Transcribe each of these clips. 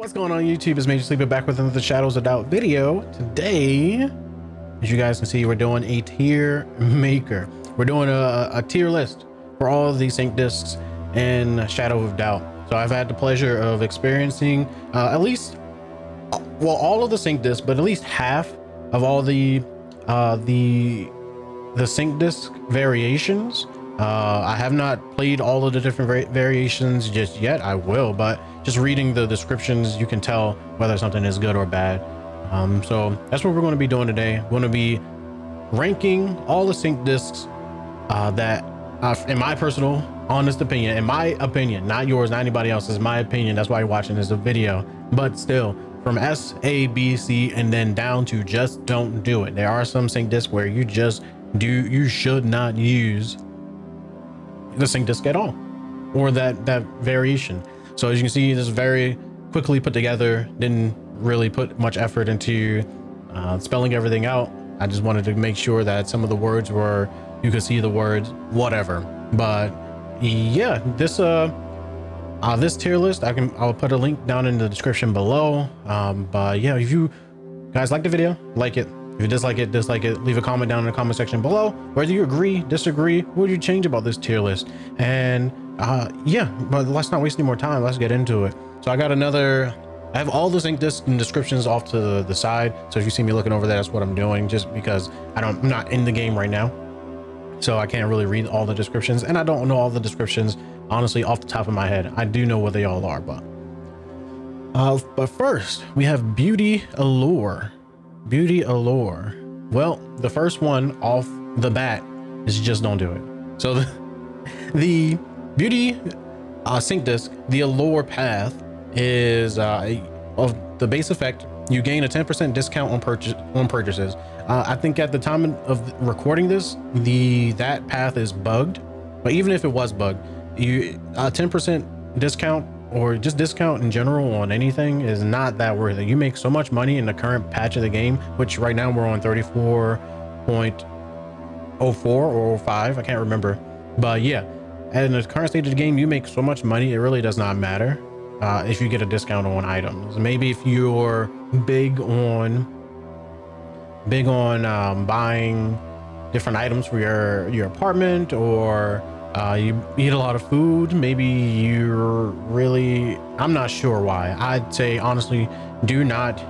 What's going on YouTube? It's MajorSleeper back with another Shadows of Doubt video. Today, as you guys can see, we're doing a tier maker. We're doing a tier list for all of these sync discs in Shadow of Doubt. So I've had the pleasure of experiencing at least, well, all of the sync discs, but at least half of all the sync disc variations. I have not played all of the different variations just yet. I will, but just reading the descriptions, you can tell whether something is good or bad. So that's what we're going to be doing today. We're going to be ranking all the sync discs that, in my personal honest opinion, not yours, not anybody else's, my opinion. That's why you're watching this video. But still, from S, A, B, C, and then down to just don't do it. There are some sync discs where you should not use the sync disc at all, or that variation. So as you can see, this is very quickly put together. Didn't really put much effort into spelling everything out. I just wanted to make sure that some of the words were, you could see the words, whatever. But yeah, this tier list, I'll put a link down in the description below. But yeah, if you guys like the video, like it. If you dislike it, leave a comment down in the comment section below. Whether you agree, disagree, what would you change about this tier list? And yeah, but let's not waste any more time. Let's get into it. So I have all the sync discs and descriptions off to the side. So if you see me looking over there, that's what I'm doing, just because I'm not in the game right now. So I can't really read all the descriptions, and I don't know all the descriptions, honestly, off the top of my head. I do know what they all are, but first we have Beauty Allure. Well, the first one off the bat is just don't do it. So the Beauty sync disc, the Allure path, is of the base effect. You gain a 10% discount on purchases. I think at the time of recording this, that path is bugged. But even if it was bugged, a 10% discount, or just discount in general on anything, is not that worth it. You make so much money in the current patch of the game, which right now we're on 34.04 or 05, I can't remember. But yeah, and in the current stage of the game, you make so much money, it really does not matter if you get a discount on items. Maybe if you're big on buying different items for your apartment, or you eat a lot of food, maybe I'm not sure why. I'd say honestly, do not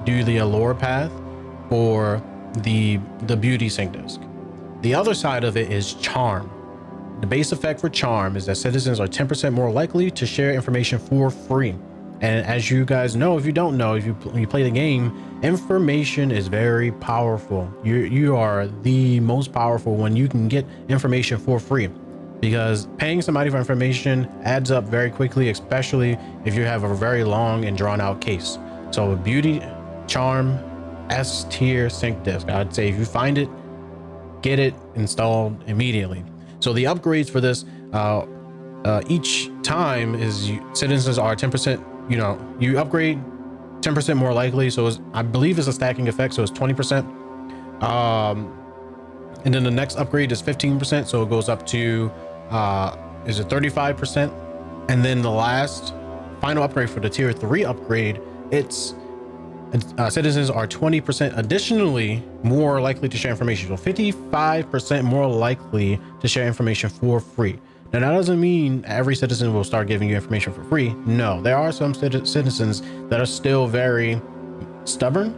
do the Allure path for the Beauty sync disc. The other side of it is Charm. The base effect for Charm is that citizens are 10% more likely to share information for free. And as you guys know, if you don't know, when you play the game, information is very powerful. You are the most powerful when you can get information for free, because paying somebody for information adds up very quickly, especially if you have a very long and drawn out case. So Beauty, Charm, S tier sync disc, I'd say if you find it, get it installed immediately. So the upgrades for this, each time is citizens are 10%, you upgrade 10% more likely. So I believe it's a stacking effect. So it's 20%. And then the next upgrade is 15%. So it goes up to, is it 35%? And then the last final upgrade for the tier 3 upgrade, it's citizens are 20% additionally more likely to share information. So 55% more likely to share information for free. Now, that doesn't mean every citizen will start giving you information for free. No, there are some citizens that are still very stubborn,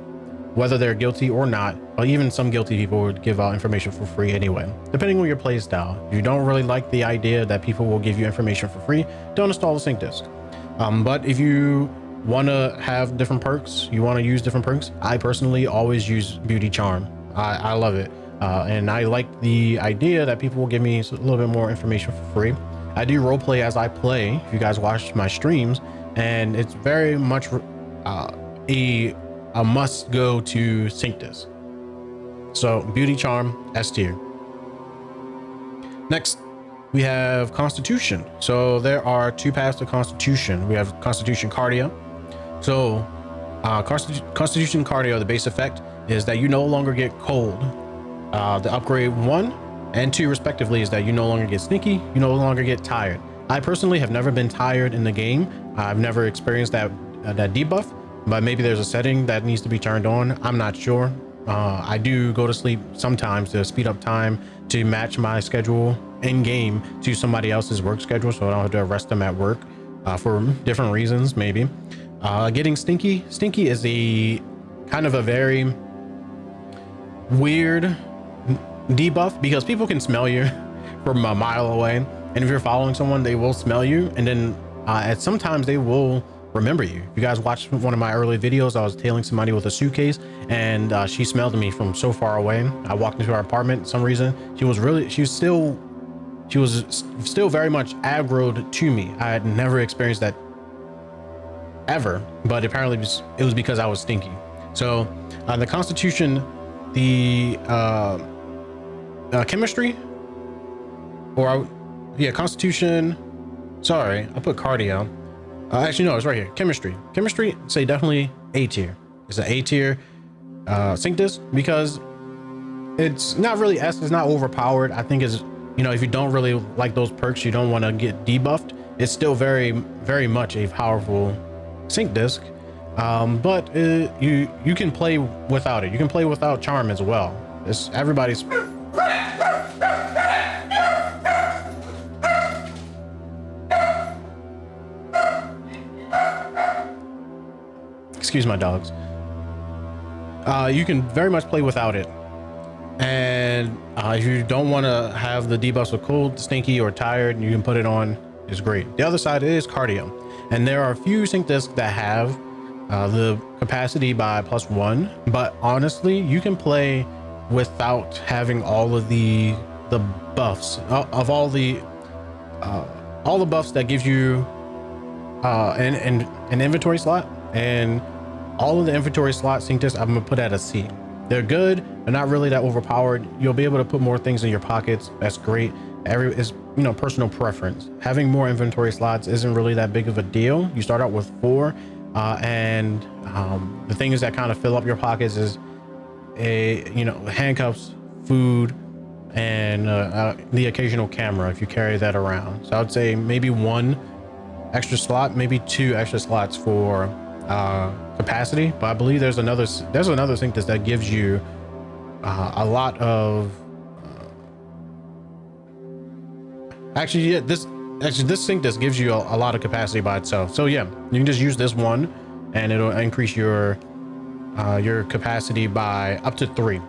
whether they're guilty or not. Or even some guilty people would give out information for free anyway, depending on your play style. If you don't really like the idea that people will give you information for free, don't install the sync disc. But if you want to have different perks, you want to use different perks, I personally always use Beauty Charm. I love it. And I like the idea that people will give me a little bit more information for free. I do roleplay as I play, if you guys watch my streams, and it's very much a must go to sync disc. So Beauty Charm, S tier. Next, we have Constitution. So there are two paths to Constitution. We have Constitution Cardio. So Constitution Cardio, the base effect is that you no longer get cold. The upgrade 1 and 2 respectively is that you no longer get sneaky, you no longer get tired. I personally have never been tired in the game. I've never experienced that that debuff, but maybe there's a setting that needs to be turned on. I'm not sure. I do go to sleep sometimes to speed up time to match my schedule in game to somebody else's work schedule, so I don't have to arrest them at work for different reasons. Maybe getting stinky. Stinky is a kind of a very weird debuff because people can smell you from a mile away, and if you're following someone, they will smell you, and then at sometimes they will remember you. If you guys watched one of my early videos, I was tailing somebody with a suitcase, and she smelled me from so far away. I walked into her apartment for some reason. She was still very much aggroed to me. I had never experienced that ever, but apparently it was because I was stinky. So the constitution, the chemistry, constitution, sorry, I put cardio. Actually, no, it's right here. Chemistry, say definitely A tier. It's an A tier sync disc because it's not really S, it's not overpowered. I think is, if you don't really like those perks, you don't want to get debuffed, it's still very, very much a powerful sync disc. But you can play without it. You can play without charm as well. It's everybody's. Excuse my dogs. You can very much play without it. And if you don't want to have the debuffs of cold, stinky, or tired, you can put it on. It's great. The other side is cardio. And there are a few sync discs that have the capacity by +1, but honestly, you can play without having all of the buffs of all the buffs that gives you an inventory slot, and all of the inventory slot sync discs I'm gonna put at a C. They're good, they're not really that overpowered. You'll be able to put more things in your pockets. That's great. It's personal preference. Having more inventory slots isn't really that big of a deal. You start out with 4, and the things that kind of fill up your pockets is handcuffs, food, and the occasional camera if you carry that around. So I would say maybe 1 extra slot, maybe 2 extra slots for capacity. But I believe there's another sync disc that gives you a lot of this sync disc gives you a lot of capacity by itself. So yeah, you can just use this one and it'll increase your capacity by up to 3.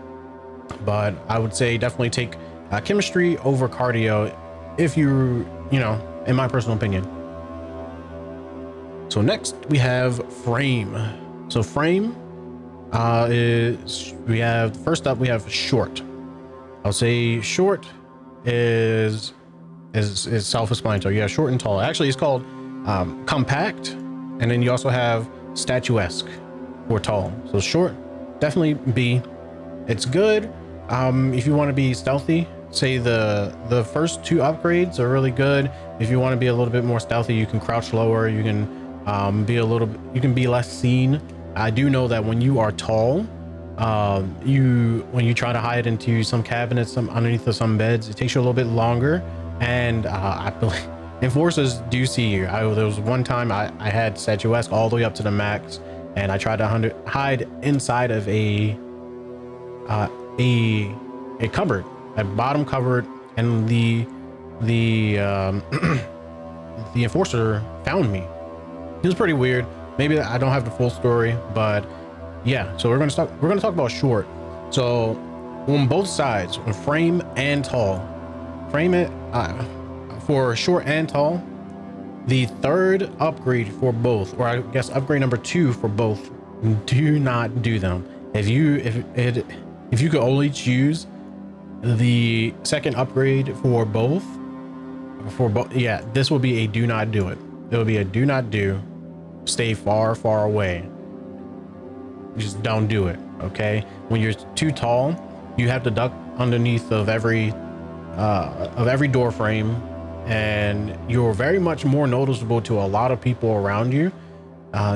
But I would say definitely take chemistry over cardio if you in my personal opinion. So next we have frame. So frame first up we have short. I'll say short is self-explanatory. Yeah, short and tall. Actually, it's called compact, and then you also have statuesque for tall. So short, definitely B. It's good if you want to be stealthy. Say the first 2 upgrades are really good. If you want to be a little bit more stealthy, you can crouch lower. You can you can be less seen. I do know that when you are tall, when you try to hide into some cabinets, underneath of some beds, it takes you a little bit longer. And I believe enforcers do see you. There was one time I had statuesque all the way up to the max, and I tried to hide inside of a cupboard, a bottom cupboard, and the enforcer found me. It was pretty weird. Maybe I don't have the full story, but yeah. So we're gonna talk about short. So on both sides, on frame and tall, frame it for short and tall. The third upgrade for both, or I guess upgrade number 2 for both, do not do them. If you could only choose the second upgrade for both, yeah, this will be a do not do it. It will be a do not do. Stay far, far away. Just don't do it. Okay. When you're too tall, you have to duck underneath of every door frame, and you're very much more noticeable to a lot of people around you.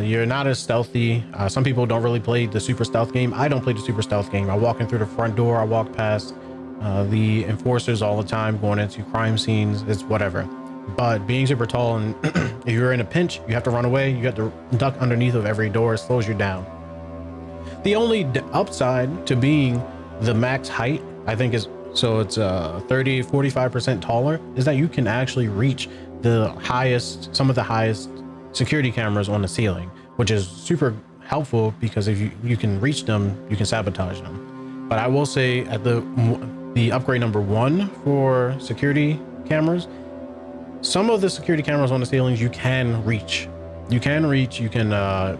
You're not as stealthy. Some people don't really play the super stealth game. I don't play the super stealth game. I walk in through the front door. I walk past the enforcers all the time, going into crime scenes. It's whatever. but being super tall and if you're in a pinch, you have to run away. You have to duck underneath of every door. It slows you down. The only upside to being the max height, I think is, so it's 45% taller, is that you can actually reach the highest, some of the highest security cameras on the ceiling, which is super helpful because if you can reach them, you can sabotage them. But I will say at the upgrade number 1 for security cameras, some of the security cameras on the ceilings you can reach. You can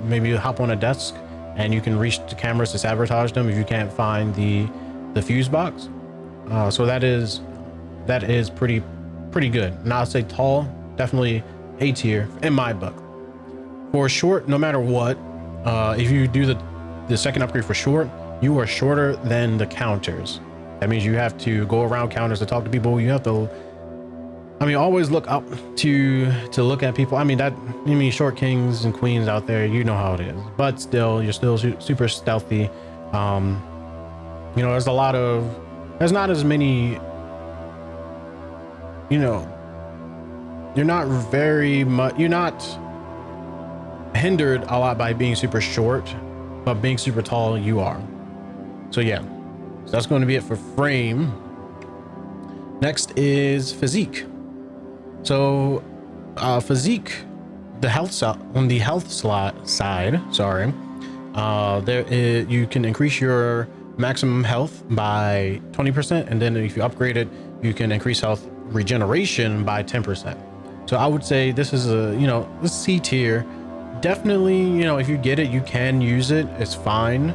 maybe hop on a desk and you can reach the cameras to sabotage them if you can't find the fuse box. So that is pretty good. Now I'll say tall, definitely A tier in my book. For short, no matter what, if you do the second upgrade for short, you are shorter than the counters. That means you have to go around counters to talk to people. You have to, always look up to look at people. Short kings and queens out there, you know how it is. But still, you're still super stealthy. There's not as many, you're not hindered a lot by being super short, but being super tall, you are. So yeah, so that's going to be it for frame. Next is physique. So physique, on the health side, you can increase your maximum health by 20%, and then if you upgrade it, you can increase health regeneration by 10%. So I would say this is this C tier. Definitely, if you get it, you can use it. It's fine.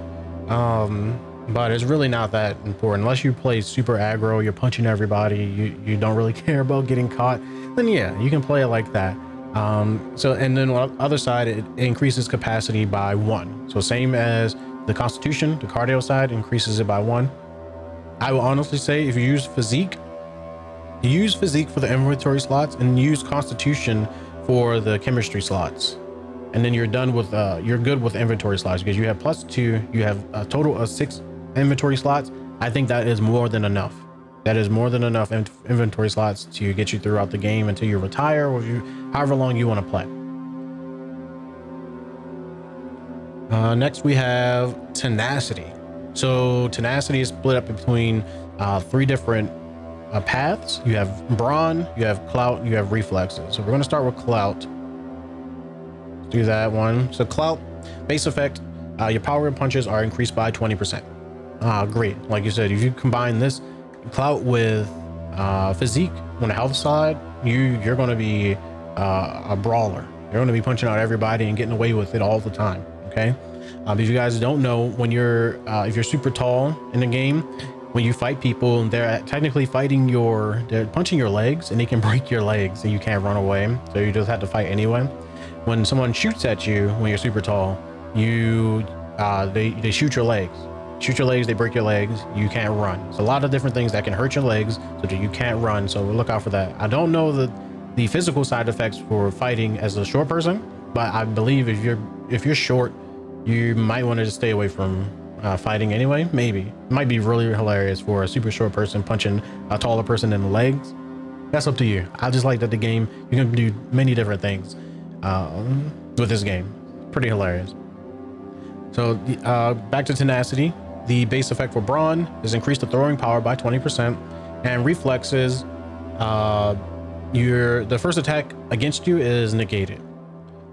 But it's really not that important unless you play super aggro, you're punching everybody, you don't really care about getting caught, then yeah, you can play it like that. And then on the other side, it increases capacity by 1. So same as the constitution, the cardio side increases it by 1. I will honestly say if you use physique for the inventory slots and use constitution for the chemistry slots. And then you're done with you're good with inventory slots because you have +2, you have a total of 6 inventory slots. I think that is more than enough. That is more than enough inventory slots to get you throughout the game until you retire or however long you want to play. Next we have tenacity. So tenacity is split up between 3 different paths. You have brawn, you have clout, you have reflexes. So we're going to start with clout. Do that one. So clout, base effect, your power and punches are increased by 20%. Great. Like you said, if you combine this clout with physique on the health side, you're going to be a brawler. You're going to be punching out everybody and getting away with it all the time. Okay. If you guys don't know, when if you're super tall in the game, when you fight people, they're technically they're punching your legs and they can break your legs and you can't run away. So you just have to fight anyway. When someone shoots at you when you're super tall, they shoot your legs. They break your legs, you can't run. So a lot of different things that can hurt your legs so that you can't run. So look out for that. I don't know the physical side effects for fighting as a short person, but I believe if you're short, you might want to just stay away from fighting anyway. Maybe it might be really hilarious for a super short person punching a taller person in the legs. That's up to you. I just like that the game, you can do many different things with this game. Pretty hilarious. So back to tenacity. The base effect for brawn is increased the throwing power by 20%, and reflexes, the first attack against you is negated.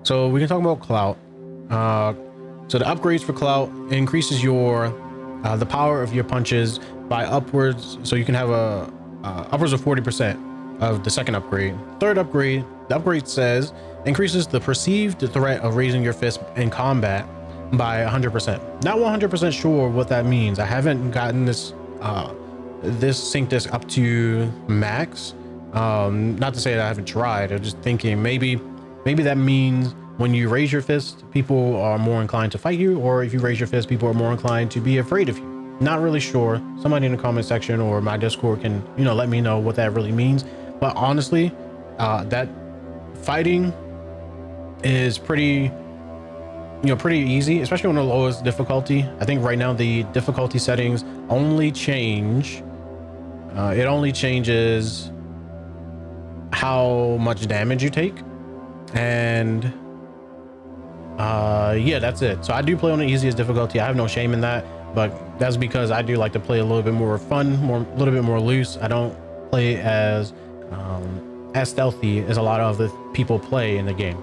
So we can talk about clout. So the upgrades for clout increases the power of your punches by upwards. So you can have upwards of 40% of the second upgrade. Third upgrade, the upgrade says increases the perceived threat of raising your fist in combat by 100%. Not 100% sure what that means. I haven't gotten this synced this up to max. Not to say that I haven't tried. I'm just thinking maybe that means when you raise your fist, people are more inclined to fight you, or if you raise your fist, people are more inclined to be afraid of you. Not really sure. Somebody in the comment section or my Discord can let me know what that really means. But honestly, that fighting is pretty easy, especially on the lowest difficulty. I think right now the difficulty settings only change. It only changes how much damage you take. And yeah, that's it. So I do play on the easiest difficulty. I have no shame in that, but that's because I do like to play a little bit more fun, a little bit more loose. I don't play as stealthy as a lot of the people play in the game.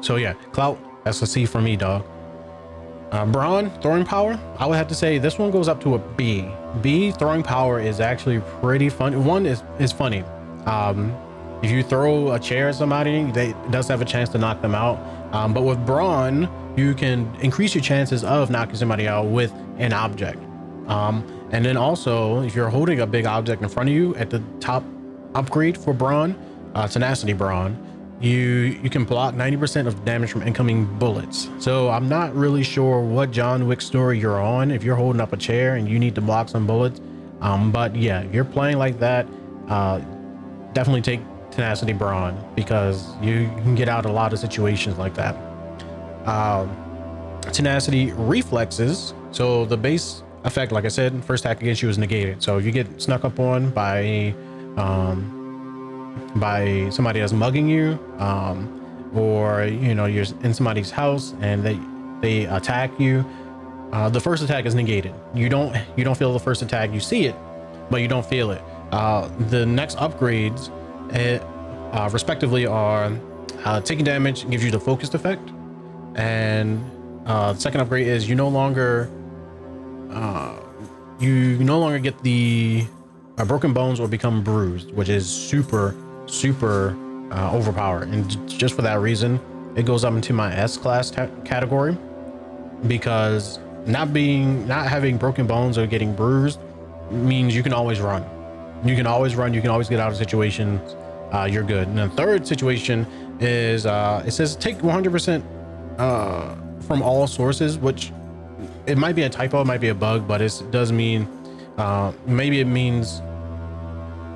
So yeah, clout, that's a C for me, dog. Brawn, throwing power, I would have to say this one goes up to a B. B, throwing power is actually pretty fun. One is funny. If you throw a chair at somebody, it does have a chance to knock them out. But with brawn, you can increase your chances of knocking somebody out with an object. And then also, if you're holding a big object in front of you, at the top upgrade for brawn, tenacity brawn, you can block 90% of damage from incoming bullets. So I'm not really sure what John Wick story you're on if you're holding up a chair and you need to block some bullets. But yeah, if you're playing like that, definitely take tenacity brawn, because you can get out a lot of situations like that. Tenacity reflexes, so the base effect, like I said, first attack against you is negated. So if you get snuck up on by somebody that's mugging you, or you're in somebody's house and they attack you, the first attack is negated. You don't feel the first attack. You see it, but you don't feel it. The next upgrades respectively are taking damage gives you the focused effect, and the second upgrade is you no longer get the broken bones or become bruised, which is super overpowered. And just for that reason, it goes up into my S class category, because not having broken bones or getting bruised means you can always run. You can always get out of situations. You're good. And the third situation is it says take 100% from all sources, which it might be a typo, it might be a bug, but it does mean maybe it means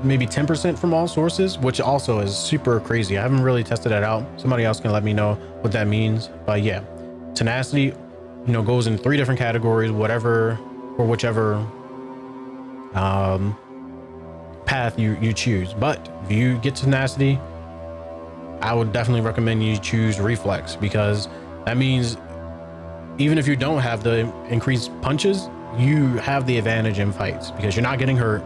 maybe 10% from all sources, which also is super crazy. I haven't really tested that out. Somebody else can let me know what that means. But yeah, tenacity goes in 3 different categories, whichever path you choose. But if you get tenacity, I would definitely recommend you choose reflex, because that means even if you don't have the increased punches, you have the advantage in fights because you're not getting hurt.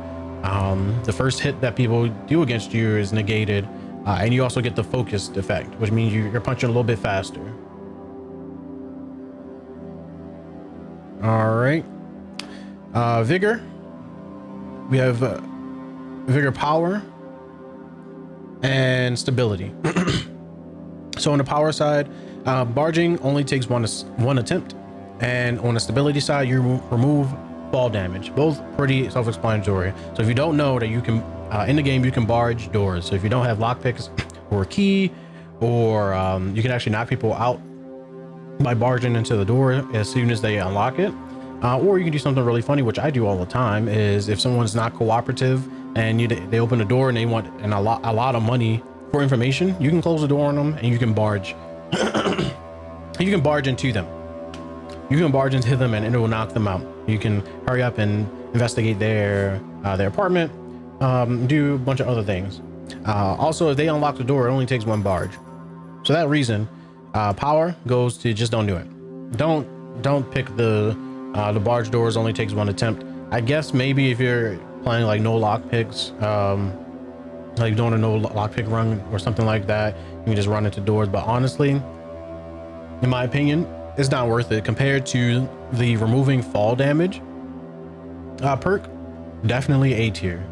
The first hit that people do against you is negated, and you also get the focused effect, which means you're punching a little bit faster. All right. Vigor. We have vigor, power, and stability. So on the power side, barging only takes one attempt, and on the stability side, you remove fall damage. Both pretty self-explanatory. So if you don't know that you can in the game you can barge doors, so if you don't have lockpicks or a key, or you can actually knock people out by barging into the door as soon as they unlock it. Or you can do something really funny, which I do all the time, is if someone's not cooperative and they open the door and they want a lot of money for information, you can close the door on them and you can barge. You can barge into them. You can barge into them and it will knock them out. You can hurry up and investigate their apartment, do a bunch of other things. Also, if they unlock the door, it only takes 1 barge. So that reason, power goes to just don't do it. Don't pick the barge doors only takes 1 attempt. I guess maybe if you're playing like no lock picks, like doing a no lockpick run or something like that, you can just run into doors. But honestly, in my opinion, it's not worth it compared to the removing fall damage perk. Definitely A tier.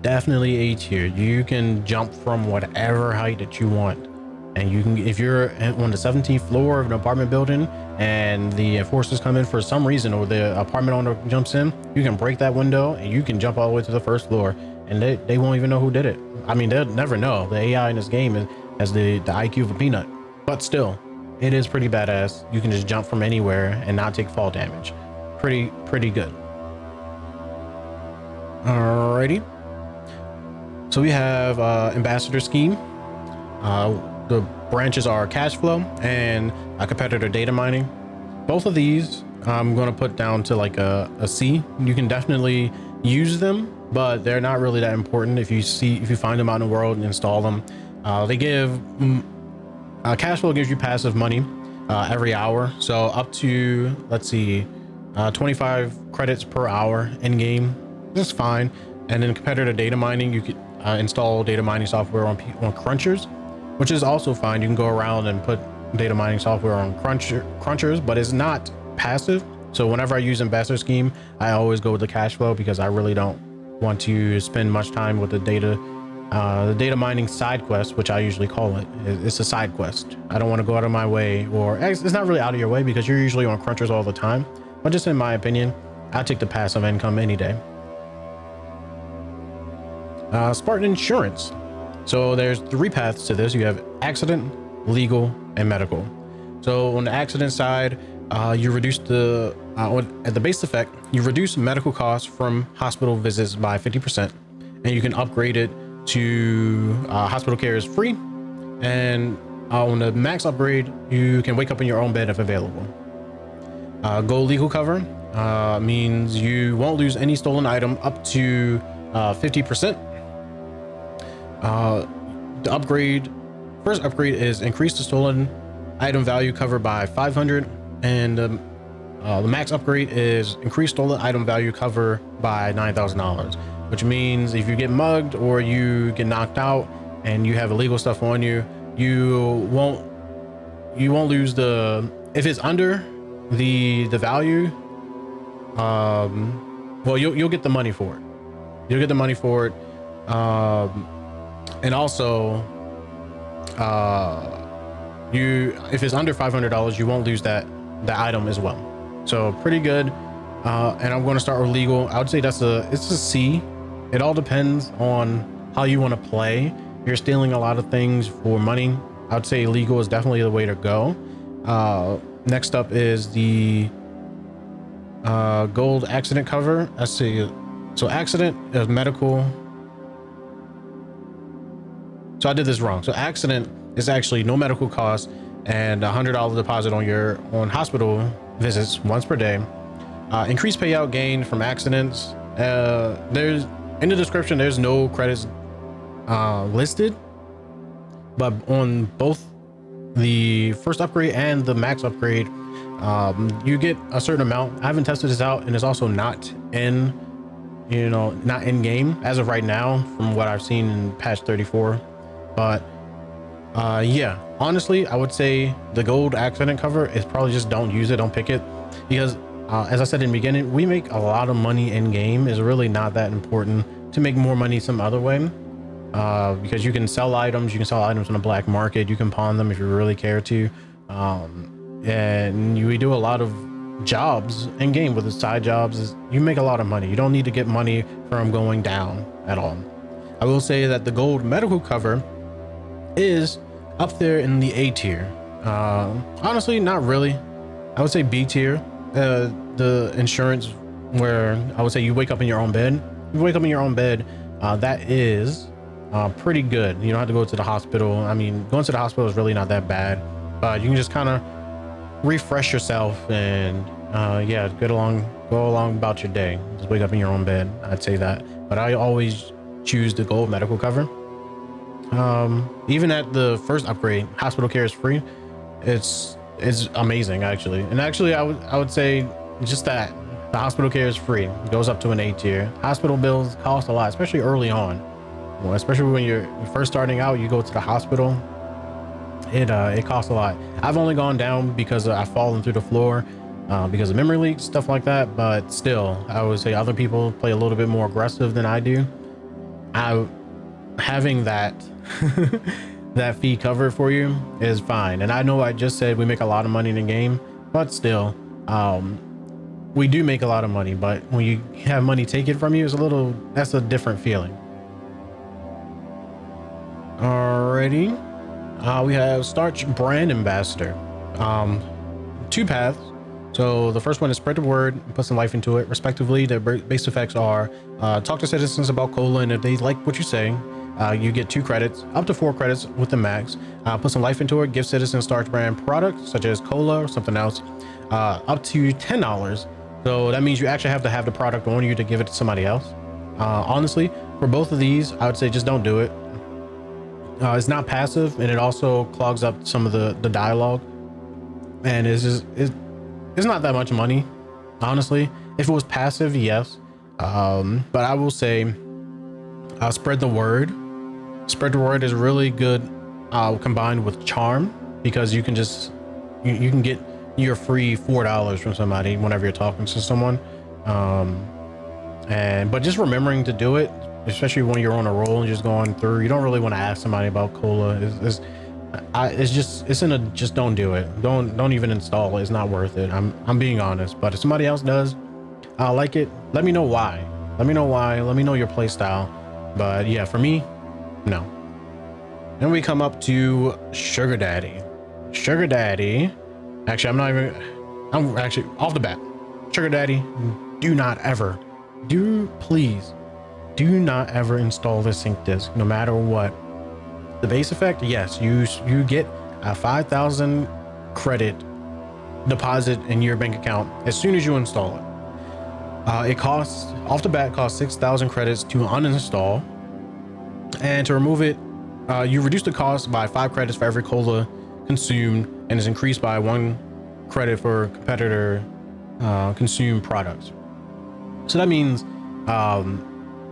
Definitely A tier. You can jump from whatever height that you want, and you can, if you're on the 17th floor of an apartment building and the enforcers come in for some reason, or the apartment owner jumps in, you can break that window and you can jump all the way to the 1st floor, and they won't even know who did it. I mean, they'll never know. The AI in this game has the IQ of a peanut, but still, it is pretty badass. You can just jump from anywhere and not take fall damage. Pretty good. Alrighty. So we have ambassador scheme. The branches are cash flow and competitor data mining. Both of these I'm going to put down to like a C. You can definitely use them but they're not really that important. If you find them out in the world and install them, they give cash flow gives you passive money every hour. So up to, let's see, 25 credits per hour in game. That's fine. And then compared to data mining, you could install data mining software on crunchers, which is also fine. You can go around and put data mining software on crunchers, but it's not passive. So whenever I use Ambassador Scheme, I always go with the cash flow because I really don't want to spend much time with the data mining side quest, which I usually call it. It's a side quest. I don't want to go out of my way, or it's not really out of your way because you're usually on crunchers all the time. But just in my opinion, I take the passive income any day. Spartan Insurance. So there's 3 paths to this. You have accident, legal, and medical. So on the accident side, you reduce at the base effect, you reduce medical costs from hospital visits by 50%, and you can upgrade it to hospital care is free. And on the max upgrade, you can wake up in your own bed if available. Gold legal cover means you won't lose any stolen item up to 50%. The first upgrade is increase the stolen item value cover by 500, and the max upgrade is increase stolen item value cover by $9,000, which means if you get mugged or you get knocked out and you have illegal stuff on you, you won't lose if it's under the value. Well, you'll get the money for it. You'll get the money for it. And also, if it's under $500, you won't lose that item as well. So pretty good. And I'm going to start with legal. I would say it's a C. It all depends on how you want to play. If you're stealing a lot of things for money, I would say legal is definitely the way to go. Next up is the gold accident cover. Let's see. So accident is medical. So I did this wrong. So accident is actually no medical costs and $100 deposit on hospital visits once per day. Increased payout gained from accidents. There's in the description, there's no credits listed, but on both the first upgrade and the max upgrade, you get a certain amount. I haven't tested this out, and it's also not in game as of right now from what I've seen in patch 34. But yeah, honestly, I would say the gold accident cover is probably just don't use it, don't pick it, because as I said in the beginning, we make a lot of money in game. It's really not that important to make more money some other way, because you can sell items on the black market, you can pawn them if you really care to, and we do a lot of jobs in game with the side jobs. You make a lot of money. You don't need to get money from going down at all. I will say that the gold medical cover is up there in the A tier. Honestly, not really. I would say B tier. The insurance, where I would say you wake up in your own bed. That is pretty good. You don't have to go to the hospital. I mean, going to the hospital is really not that bad. You can just kind of refresh yourself and yeah, go along about your day. Just wake up in your own bed. I'd say that. But I always choose the gold medical cover. Even at the first upgrade, hospital care is free. It's amazing, actually. And actually, I would say just that the hospital care is free. It goes up to an A tier. Hospital bills cost a lot, especially early on. Well, especially when you're first starting out, you go to the hospital. It costs a lot. I've only gone down because I've fallen through the floor because of memory leaks, stuff like that. But still, I would say other people play a little bit more aggressive than I do. Having that that fee covered for you is fine. And I know I just said we make a lot of money in the game, but still, we do make a lot of money. But when you have money taken from you, that's a different feeling. Alrighty. We have Starch Brand Ambassador. 2 paths. So the first one is spread the word and put some life into it, respectively. Their base effects are talk to citizens about cola, and if they like what you say, you get 2 credits, up to 4 credits with the max. Put some life into it, give citizens Starch Brand products such as cola or something else, up to $10. So that means you actually have to have the product on you to give it to somebody else. Honestly, for both of these, I would say just don't do it. It's not passive, and it also clogs up some of the dialogue, and it's not that much money, honestly. If it was passive, yes, but I will say, spread the word. Spread the word is really good, combined with charm, because you can just you can get your free $4 from somebody whenever you're talking to someone. But just remembering to do it, especially when you're on a roll and just going through, you don't really want to ask somebody about cola. Just don't do it. Don't even install it. It's not worth it. I'm being honest. But if somebody else does like it, let me know why. Let me know why. Let me know your play style. But yeah, for me, no. Then we come up to Sugar Daddy. Sugar Daddy. Actually, I'm actually off the bat. Sugar Daddy, please do not ever install this sync disk, no matter what. The base effect, yes, you get a 5,000 credit deposit in your bank account as soon as you install it. It costs, off the bat, costs 6,000 credits to uninstall, and to remove it, you reduce the cost by 5 credits for every cola consumed, and is increased by 1 credit for competitor consumed products. So that means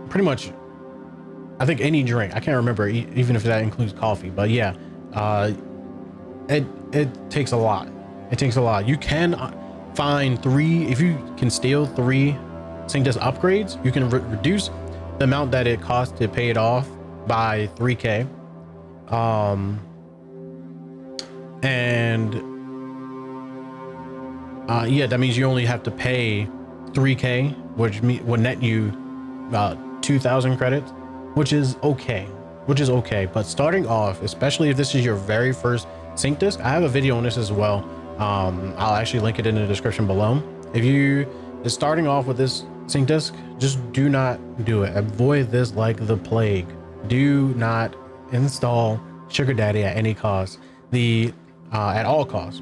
pretty much, I think any drink, I can't remember even if that includes coffee, but yeah, it takes a lot. It takes a lot. You can find 3, if you can steal 3 sync disk upgrades, you can reduce the amount that it costs to pay it off by 3K. Yeah, that means you only have to pay 3K, which would net you 2,000 credits, which is okay. But starting off, especially if this is your very first sync disk, I have a video on this as well. I'll actually link it in the description below. If you is starting off with this sync disk, just do not do it. Avoid this like the plague. Do not install Sugar Daddy at any cost. At all costs.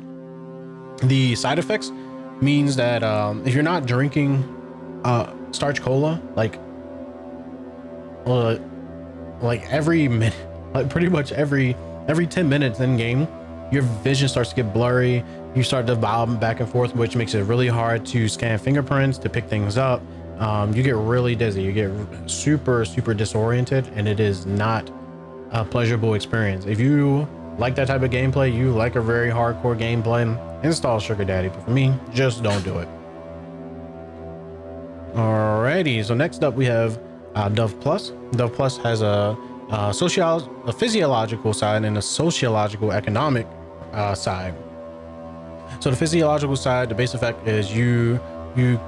The side effects means that if you're not drinking starch cola, like every minute, like pretty much every 10 minutes in game, your vision starts to get blurry. You start to bob back and forth, which makes it really hard to scan fingerprints, to pick things up. You get really dizzy. You get super disoriented, and it is not a pleasurable experience. If you like that type of gameplay, you like a very hardcore gameplay, install Sugar Daddy. But for me, just don't do it. Alrighty, so next up we have Dove Plus. Dove Plus has a physiological side and a sociological economic side. So the physiological side, the base effect is you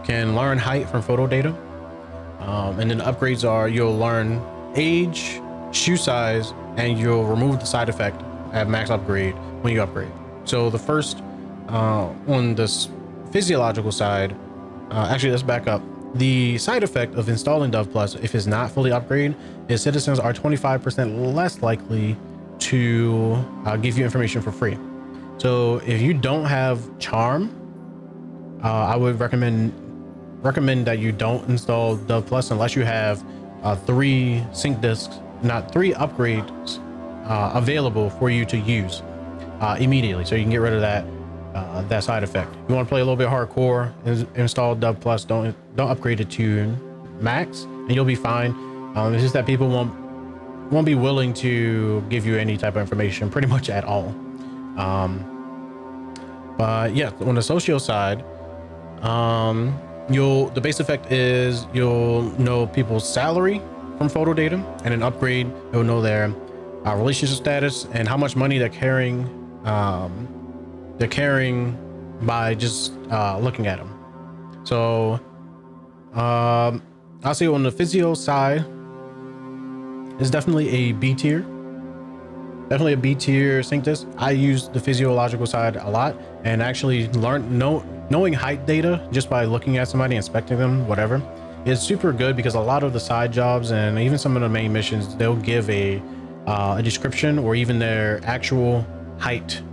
can learn height from photo data, and then the upgrades are you'll learn age, shoe size, and you'll remove the side effect at max upgrade when you upgrade. So the first on this physiological side, actually let's back up. The side effect of installing Dove Plus, if it's not fully upgraded, is citizens are 25% less likely to give you information for free. So if you don't have charm, I would recommend that you don't install Dove Plus unless you have 3 sync disks, not 3 upgrades available for you to use immediately, so you can get rid of that side effect. You want to play a little bit hardcore, install Dove Plus. Don't upgrade it to max, and you'll be fine. It's just that people won't be willing to give you any type of information pretty much at all. But yeah, on the social side, the base effect is you'll know people's salary from photo data, and an upgrade, you'll know their relationship status and how much money they're carrying by just looking at them. So I'll say on the physio side, it's definitely a B tier. Definitely a B tier sync disk. I use the physiological side a lot, and actually knowing height data just by looking at somebody, inspecting them, whatever, is super good, because a lot of the side jobs and even some of the main missions, they'll give a description or even their actual height.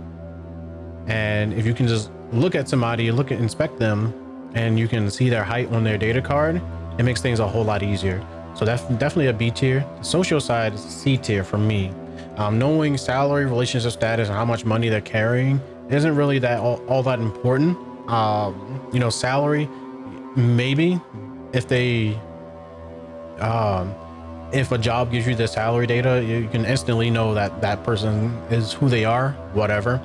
And if you can just look at somebody, inspect them, and you can see their height on their data card, it makes things a whole lot easier. So that's definitely a B tier. The social side is C tier for me. Knowing salary, relationship status, and how much money they're carrying isn't really that all that important. Salary, maybe if they if a job gives you the salary data, you can instantly know that that person is who they are, whatever.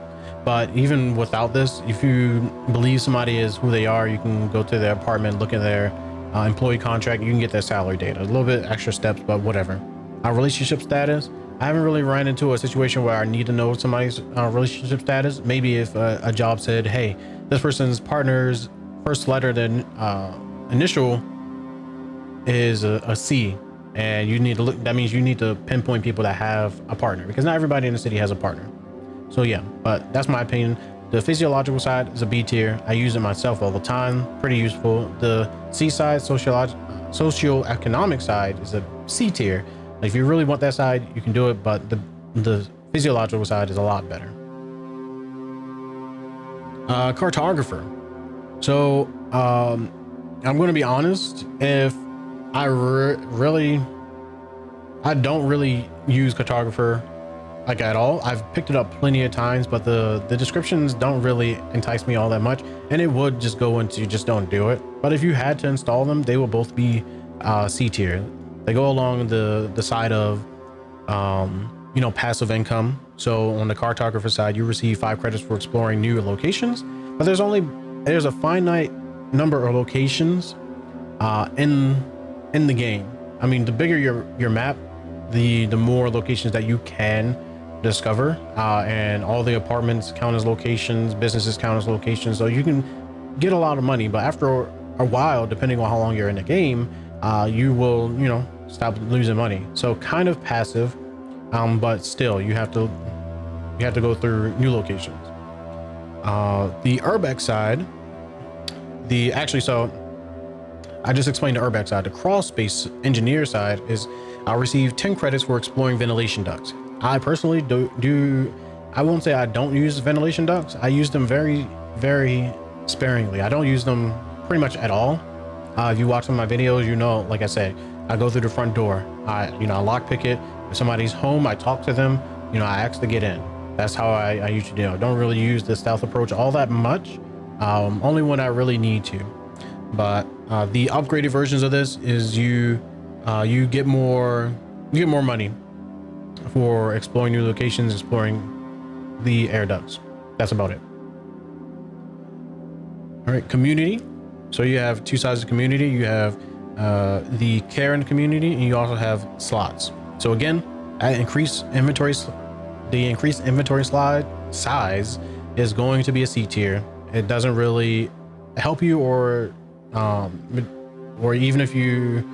But even without this, if you believe somebody is who they are, you can go to their apartment, look at their employee contract, you can get their salary data. A little bit extra steps, but whatever. Relationship status, I haven't really run into a situation where I need to know somebody's relationship status. Maybe if a job said, hey, this person's partner's first letter, then initial is a C, and you need to look, that means you need to pinpoint people that have a partner, because not everybody in the city has a partner. So yeah, but that's my opinion. The physiological side is a B tier. I use it myself all the time, pretty useful. The C side, socioeconomic side, is a C tier. Like, if you really want that side, you can do it, but the physiological side is a lot better. Cartographer. So I'm going to be honest, if I don't really use cartographer like at all. I've picked it up plenty of times, but the descriptions don't really entice me all that much, and it would just go into just don't do it. But if you had to install them, they will both be C tier. They go along the side of passive income. So on the cartographer side, you receive 5 credits for exploring new locations, but there's a finite number of locations in the game. I mean, the bigger your map, the more locations that you can discover, and all the apartments count as locations, businesses count as locations, so you can get a lot of money. But after a while, depending on how long you're in the game, you will stop losing money. So kind of passive, but still you have to go through new locations. The Urbex side, so I just explained the Urbex side. The crawl space engineer side is I'll receive 10 credits for exploring ventilation ducts. I personally I won't say I don't use ventilation ducts. I use them very, very sparingly. I don't use them pretty much at all. If you watch some of my videos, like I said, I go through the front door. I lockpick it. If somebody's home, I talk to them. I ask to get in. That's how I usually do. I don't really use the stealth approach all that much. Only when I really need to. But the upgraded versions of this is you get more money for exploring new locations, exploring the air ducts. That's about it. All right, community. So you have 2 sides of community. You have the care in the community, and you also have slots. So again, the increased inventory slide size is going to be a C tier. It doesn't really help you, or even if you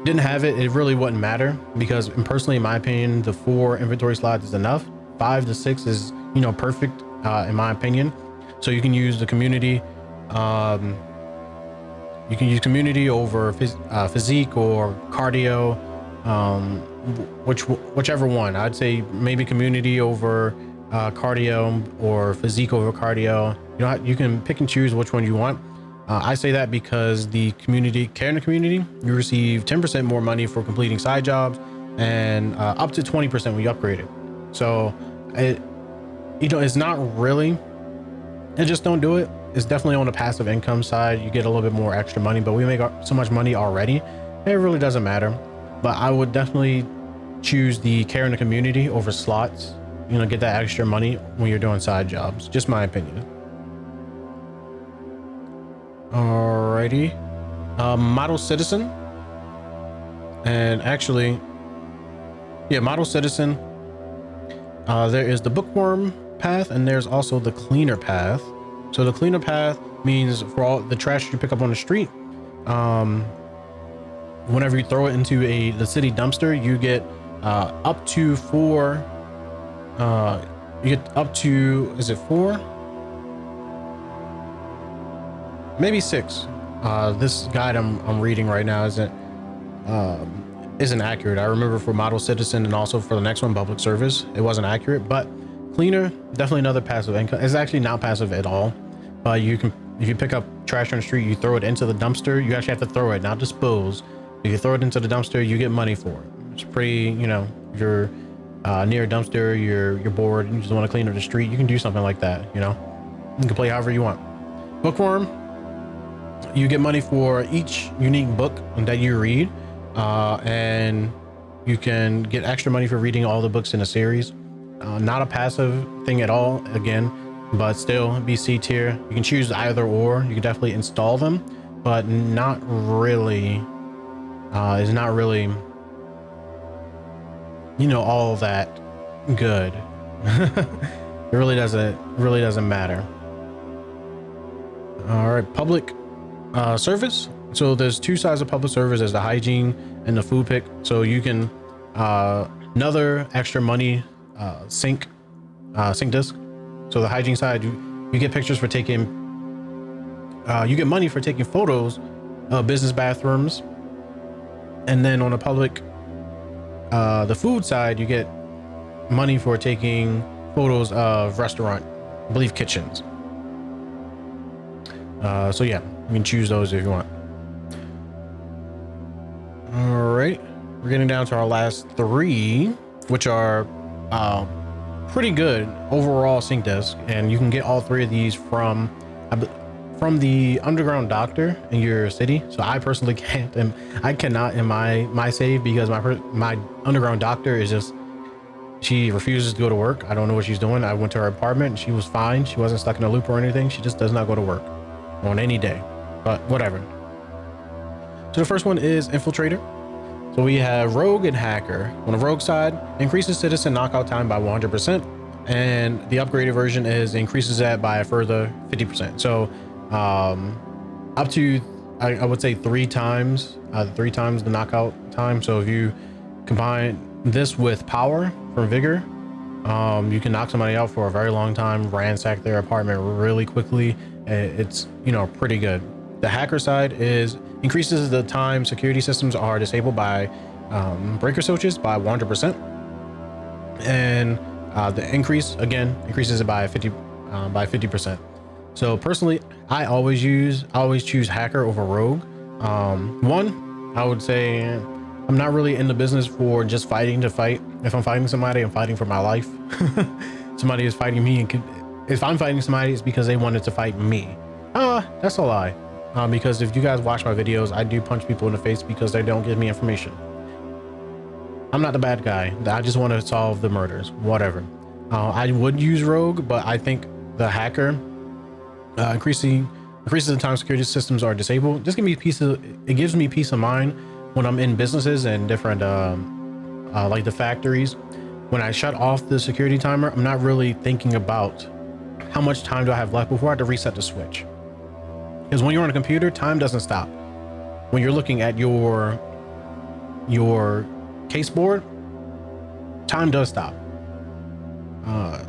didn't have it, it really wouldn't matter, because personally, in my opinion, the 4 inventory slots is enough. 5 to 6 is perfect in my opinion. So you can use the community. You can use community over physique or cardio, whichever one. I'd say maybe community over cardio, or physique over cardio. You can pick and choose which one you want. I say that because the community care in the community, you receive 10% more money for completing side jobs, and up to 20% when you upgrade it. So it's not really, and just don't do it. It's definitely on the passive income side. You get a little bit more extra money, but we make so much money already, it really doesn't matter. But I would definitely choose the care in the community over slots. Get that extra money when you're doing side jobs. Just my opinion. Alrighty. Model citizen. And actually, model citizen. There is the bookworm path, and there's also the cleaner path. So the cleaner path means for all the trash you pick up on the street, whenever you throw it into the city dumpster, you get up to 4. You get up to, is it 4? Maybe 6. This guide I'm reading right now isn't accurate. I remember for model citizen, and also for the next one, public service, it wasn't accurate. But cleaner, definitely another passive income. It's actually not passive at all. You can, if you pick up trash on the street, you throw it into the dumpster. You actually have to throw it, not dispose. If you throw it into the dumpster, you get money for it. It's pretty, you know, if you're near a dumpster, you're bored, and you just want to clean up the street, you can do something like that, you know. You can play however you want. Bookworm, you get money for each unique book that you read, and you can get extra money for reading all the books in a series. Not a passive thing at all, again, but still be C tier. You can choose either or. You can definitely install them, but not really. Is not really, you know, all that good. It really doesn't matter. All right, public service. So there's two sides of public service. There's the hygiene and the food pick. So you can another extra money sync disc. So the hygiene side, you get pictures for taking you get money for taking photos of business bathrooms. And then on the public the food side, you get money for taking photos of restaurant, I believe, kitchens. So yeah, you can choose those if you want. All right, we're getting down to our last three, which are pretty good overall sync disc, and you can get all three of these from the underground doctor in your city. So I personally can't, and I cannot in my save, because my underground doctor is just, she refuses to go to work. I don't know what she's doing. I went to her apartment and she was fine. She wasn't stuck in a loop or anything. She just does not go to work on any day, but whatever. So the first one is infiltrator. So we have rogue and hacker. On the rogue side, increases citizen knockout time by 100%, and the upgraded version is increases that by a further 50%. So up to I would say three times the knockout time. So if you combine this with power from vigor, you can knock somebody out for a very long time, ransack their apartment really quickly. It's, you know, pretty good. The hacker side is increases the time security systems are disabled by breaker switches by 100%, and the increase again increases it by 50%. So personally, I always choose hacker over rogue. One, I would say I'm not really in the business for just fighting to fight. If I'm fighting somebody, I'm fighting for my life. Somebody is fighting me, and if I'm fighting somebody, it's because they wanted to fight me. That's a lie. Because if you guys watch my videos, I do punch people in the face because they don't give me information. I'm not the bad guy. I just want to solve the murders, whatever. I would use rogue, but I think the hacker increases the time security systems are disabled. Just it gives me peace of mind when I'm in businesses and different like the factories. When I shut off the security timer, I'm not really thinking about how much time do I have left before I have to reset the switch. Because when you're on a computer, time doesn't stop. When you're looking at your case board, time does stop.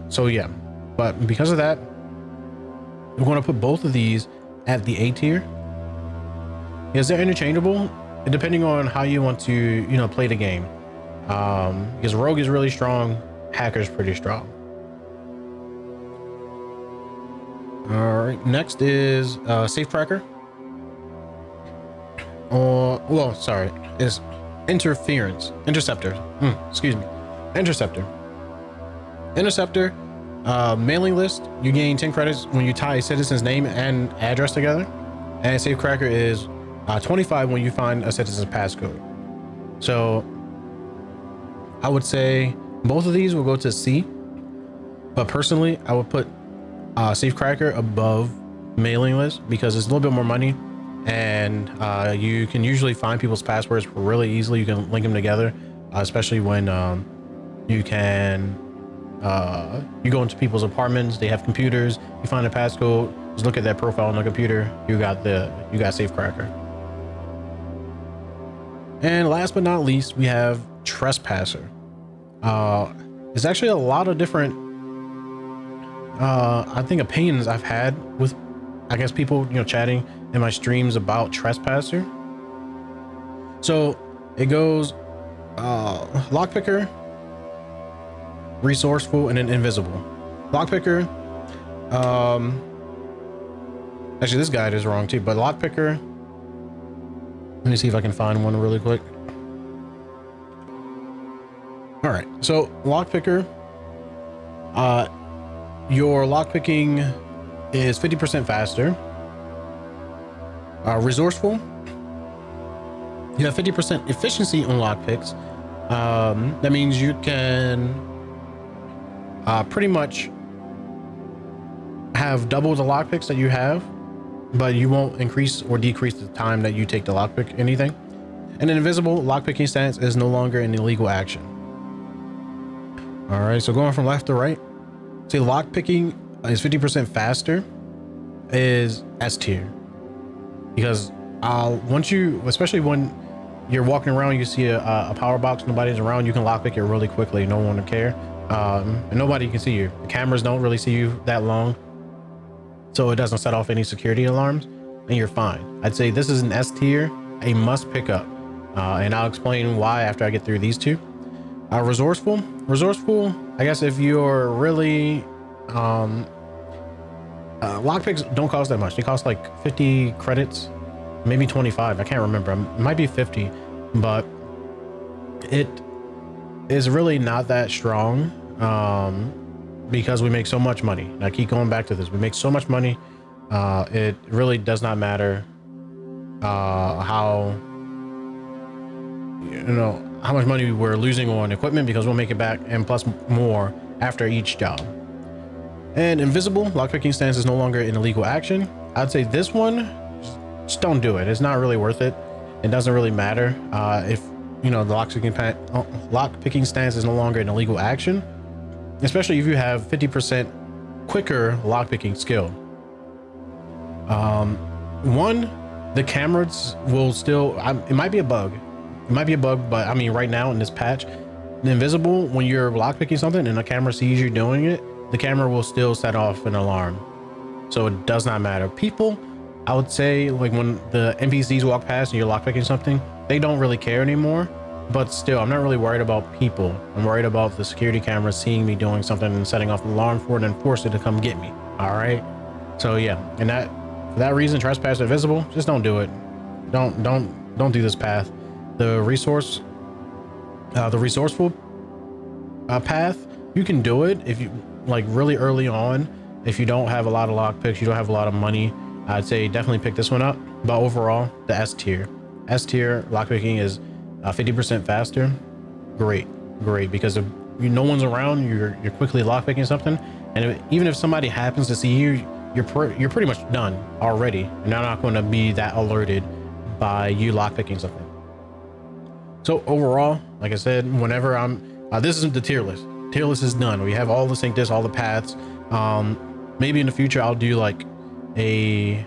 So yeah, but because of that, we're going to put both of these at the A tier. Is they're interchangeable depending on how you want to, you know, play the game. Because rogue is really strong, hacker's pretty strong. All right, next is safecracker. Well, sorry, is interceptor. Excuse me, interceptor. Mailing list, you gain 10 credits when you tie a citizen's name and address together, and safecracker is 25 when you find a citizen's passcode. So I would say both of these will go to C, but personally I would put safecracker above mailing list because it's a little bit more money, and you can usually find people's passwords really easily. You can link them together, especially when you go into people's apartments, they have computers, you find a passcode, just look at that profile on the computer, you got safecracker. And last but not least, we have trespasser. There's actually a lot of different I think opinions I've had with, I guess, people, you know, chatting in my streams about trespasser. So it goes lockpicker, resourceful, and then invisible. Lockpicker, actually this guide is wrong too, but lockpicker, Let me see if I can find one really quick. All right, so lockpicker. Your lockpicking is 50% faster. Resourceful. You have 50% efficiency on lockpicks. That means you can pretty much have double the lockpicks that you have, but you won't increase or decrease the time that you take to lockpick anything. And an invisible lockpicking stance is no longer an illegal action. All right, so going from left to right, see lockpicking is 50% faster is S tier, because once you, especially when you're walking around, you see a power box, nobody's around, you can lockpick it really quickly, no one will care, and nobody can see you. The cameras don't really see you that long, so it doesn't set off any security alarms, and you're fine. I'd say this is an S tier, a must pick up, and I'll explain why after I get through these two. Resourceful, I guess if you're really lockpicks don't cost that much. They cost like 50 credits, maybe 25, I can't remember, it might be 50, but it is really not that strong, because we make so much money. And I keep going back to this, we make so much money, it really does not matter how, you know, how much money we're losing on equipment, because we'll make it back and plus more after each job. And invisible lockpicking stance is no longer an illegal action. I'd say this one, just don't do it. It's not really worth it. It doesn't really matter if, you know, the lockpicking stance is no longer an illegal action, especially if you have 50% quicker lockpicking skill. One, the cameras will still, it might be a bug. It might be a bug, but I mean, right now in this patch, the invisible, when you're lockpicking something and the camera sees you doing it, the camera will still set off an alarm. So it does not matter. People, I would say, like when the NPCs walk past and you're lockpicking something, they don't really care anymore. But still, I'm not really worried about people. I'm worried about the security camera seeing me doing something and setting off an alarm for it and force it to come get me. All right. So yeah, and for that reason, trespass invisible, just don't do it. Don't do this path. The resourceful path, you can do it if you like really early on. If you don't have a lot of lockpicks, you don't have a lot of money, I'd say definitely pick this one up. But overall, the S tier lockpicking is 50% faster. Great, because if no one's around, you're quickly lockpicking something, and even if somebody happens to see you, you're pretty much done already, and they're not going to be that alerted by you lockpicking something. So overall, like I said, whenever this isn't the tier list. Tier list is done. We have all the sync discs, all the paths. Maybe in the future I'll do like a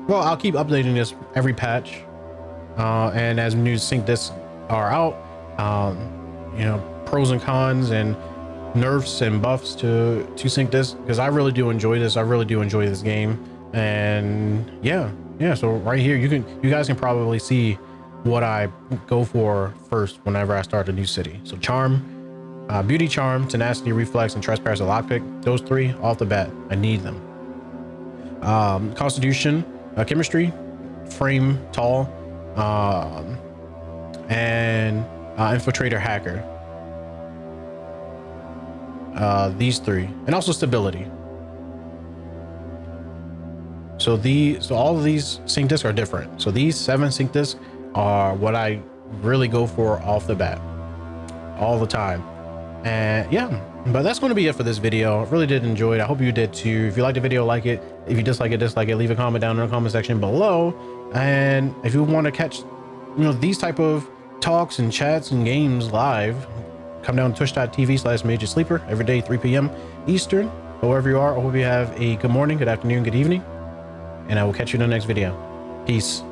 well, I'll keep updating this every patch, and as new sync discs are out, you know, pros and cons and nerfs and buffs to sync discs, because I really do enjoy this. I really do enjoy this game, and yeah. So right here, you guys can probably see what I go for first whenever I start a new city. So charm, beauty, charm, tenacity, reflex, and trespass or lockpick. Those three off the bat, I need them. Constitution, chemistry, frame, tall, and infiltrator, hacker. These three, and also stability. So all of these sync discs are different. So these 7 sync discs are what I really go for off the bat all the time. And yeah, but that's going to be it for this video. I really did enjoy it. I hope you did too. If you liked the video, like it. If you dislike it, leave a comment down in the comment section below. And if you want to catch, you know, these type of talks and chats and games live, come down to twitch.tv/MajorSleeper every day, 3 p.m. Eastern. But wherever you are, I hope you have a good morning, good afternoon, good evening, and I will catch you in the next video. Peace.